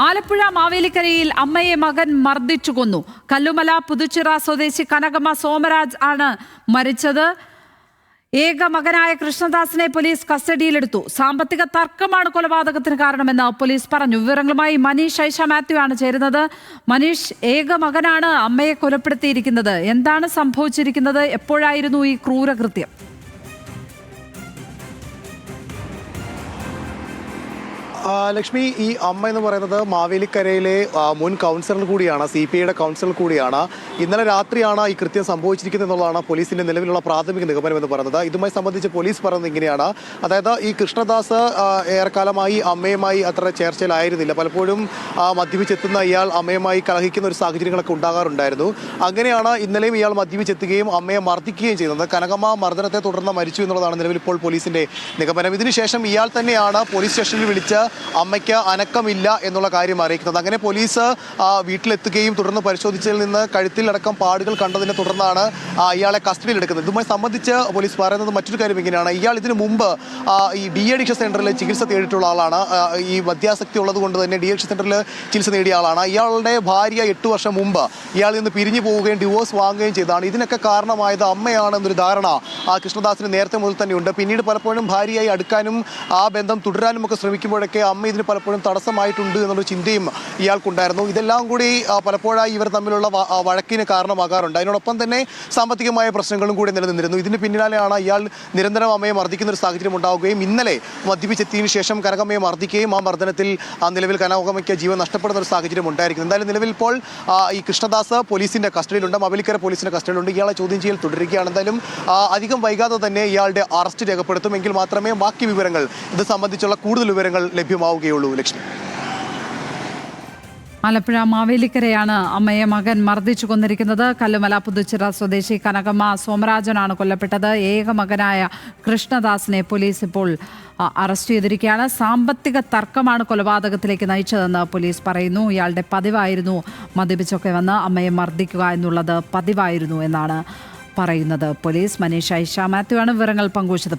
ആലപ്പുഴ മാവേലിക്കരയിൽ അമ്മയെ മകൻ മർദ്ദിച്ചു കൊന്നു. കല്ലുമല പുതുച്ചിറ സ്വദേശി കനകമ്മ സോമരാജ് ആണ് മരിച്ചത്. ഏക മകനായ കൃഷ്ണദാസിനെ പോലീസ് കസ്റ്റഡിയിലെടുത്തു. സാമ്പത്തിക തർക്കമാണ് കൊലപാതകത്തിന് കാരണമെന്ന് പോലീസ് പറഞ്ഞു. വിവരങ്ങളുമായി മനീഷ് ഐഷ മാത്യു ആണ് ചേരുന്നത്. മനീഷ്, ഏക മകനാണ് അമ്മയെ കൊലപ്പെടുത്തിയിരിക്കുന്നത്. എന്താണ് സംഭവിച്ചിരിക്കുന്നത്? എപ്പോഴായിരുന്നു ഈ ക്രൂരകൃത്യം? ലക്ഷ്മി, ഈ അമ്മ എന്ന് പറയുന്നത് മാവേലിക്കരയിലെ മുൻ കൗൺസിലർ കൂടിയാണ്, CPIയുടെ കൗൺസിലർ കൂടിയാണ്. ഇന്നലെ രാത്രിയാണ് ഈ കൃത്യം സംഭവിച്ചിരിക്കുന്നത് എന്നുള്ളതാണ് പോലീസിന്റെ നിലവിലുള്ള പ്രാഥമിക നിഗമനം എന്ന് പറയുന്നത്. ഇതുമായി സംബന്ധിച്ച് പോലീസ് പറയുന്നത് ഇങ്ങനെയാണ്. അതായത് ഈ കൃഷ്ണദാസ് ഏറെക്കാലമായി അമ്മയുമായി അത്ര ചേർച്ചയിലായിരുന്നില്ല. പലപ്പോഴും മദ്യപിച്ചെത്തുന്ന ഇയാൾ അമ്മയുമായി കലഹിക്കുന്ന ഒരു സാഹചര്യങ്ങളൊക്കെ ഉണ്ടാകാറുണ്ടായിരുന്നു. അങ്ങനെയാണ് ഇന്നലെയും ഇയാൾ മദ്യപിച്ചെത്തുകയും അമ്മയെ മർദ്ദിക്കുകയും ചെയ്യുന്നത്. കനകമ്മ മർദ്ദനത്തെ തുടർന്ന് മരിച്ചു എന്നുള്ളതാണ് നിലവിൽ ഇപ്പോൾ പോലീസിന്റെ നിഗമനം. ഇതിനുശേഷം ഇയാൾ തന്നെയാണ് പോലീസ് സ്റ്റേഷനിൽ വിളിച്ച് അമ്മയ്ക്ക് അനക്കമില്ല എന്നുള്ള കാര്യം അറിയിക്കുന്നത്. അങ്ങനെ പോലീസ് വീട്ടിലെത്തുകയും തുടർന്ന് പരിശോധിച്ചതിൽ നിന്ന് കഴുത്തിലടക്കം പാടുകൾ കണ്ടതിനെ തുടർന്നാണ് ഇയാളെ കസ്റ്റഡിയിൽ എടുക്കുന്നത്. ഇതുമായി സംബന്ധിച്ച് പോലീസ് പറയുന്നത് മറ്റൊരു കാര്യം ഇങ്ങനെയാണ്. ഇയാൾ ഇതിനു മുമ്പ് ഈ ഡി-അഡിക്ഷൻ സെന്ററിൽ ചികിത്സ തേടിയിട്ടുള്ള ആളാണ്. ഈ മദ്യാസക്തി ഉള്ളത് കൊണ്ട് തന്നെ ഡി-അഡിക്ഷൻ സെന്ററിൽ ചികിത്സ നേടിയ ആളാണ്. ഇയാളുടെ ഭാര്യ 8 വർഷം മുമ്പ് ഇയാളിൽ നിന്ന് പിരിഞ്ഞു പോവുകയും ഡിവോഴ്സ് വാങ്ങുകയും ചെയ്തതാണ്. ഇതിനൊക്കെ കാരണമായത് അമ്മയാണെന്നൊരു ധാരണ കൃഷ്ണദാസിന് നേരത്തെ മുതൽ തന്നെയുണ്ട്. പിന്നീട് പലപ്പോഴും ഭാര്യയായി അടുക്കാനും ആ ബന്ധം തുടരാനും ഒക്കെ ശ്രമിക്കുമ്പോഴൊക്കെ അമ്മ ഇതിന് പലപ്പോഴും തടസ്സമായിട്ടുണ്ട് എന്നുള്ള ചിന്തയും ഇയാൾക്കുണ്ടായിരുന്നു. ഇതെല്ലാം കൂടി പലപ്പോഴായി ഇവർ തമ്മിലുള്ള വഴക്കിന് കാരണമാകാറുണ്ട്. അതിനോടൊപ്പം തന്നെ സാമ്പത്തികമായ പ്രശ്നങ്ങളും കൂടി നിലനിന്നിരുന്നു. ഇതിന് പിന്നാലെയാണ് ഇയാൾ നിരന്തരം അമ്മയെ മർദ്ദിക്കുന്ന ഒരു സാഹചര്യം ഉണ്ടാവുകയും ഇന്നലെ മദ്യപിച്ചെത്തിയതിനു ശേഷം കനകമ്മയെ മർദ്ദിക്കുകയും ആ മർദ്ദനത്തിൽ നിലവിൽ കനകമ്മയ്ക്ക് ജീവൻ നഷ്ടപ്പെടുന്ന ഒരു സാഹചര്യം ഉണ്ടായിരിക്കുന്നു. എന്തായാലും നിലവിൽ ഇപ്പോൾ ഈ കൃഷ്ണദാസ് പോലീസിന്റെ കസ്റ്റഡിയിലുണ്ട്, മാവേലിക്കര പോലീസിന്റെ കസ്റ്റഡിയിലുണ്ട്. ഇയാളെ ചോദ്യം ചെയ്യൽ തുടരുകയാണ്. എന്തായാലും അധികം വൈകാതെ തന്നെ ഇയാളുടെ അറസ്റ്റ് രേഖപ്പെടുത്തും. എങ്കിൽ മാത്രമേ ബാക്കി വിവരങ്ങൾ, ഇത് സംബന്ധിച്ചുള്ള കൂടുതൽ വിവരങ്ങൾ ലഭ്യമാവുകയുള്ളൂ. ലക്ഷ്മി, ആലപ്പുഴ മാവേലിക്കരയാണ് അമ്മയെ മകൻ മർദ്ദിച്ചു കൊന്നിരിക്കുന്നത്. കല്ലുമല പുതുച്ചിറ സ്വദേശി കനകമ്മ സോമരാജനാണ് കൊല്ലപ്പെട്ടത്. ഏക മകനായ കൃഷ്ണദാസിനെ പോലീസ് ഇപ്പോൾ അറസ്റ്റ് ചെയ്തിരിക്കുകയാണ്. സാമ്പത്തിക തർക്കമാണ് കൊലപാതകത്തിലേക്ക് നയിച്ചതെന്ന് പോലീസ് പറയുന്നു. ഇയാളുടെ പതിവായിരുന്നു മദ്യപിച്ചൊക്കെ വന്ന് അമ്മയെ മർദ്ദിക്കുക എന്നുള്ളത് പതിവായിരുന്നു എന്നാണ് പറയുന്നത് പോലീസ്. മനീഷ് ഐഷ മാത്യു ആണ് വിവരങ്ങൾ പങ്കുവച്ചത്.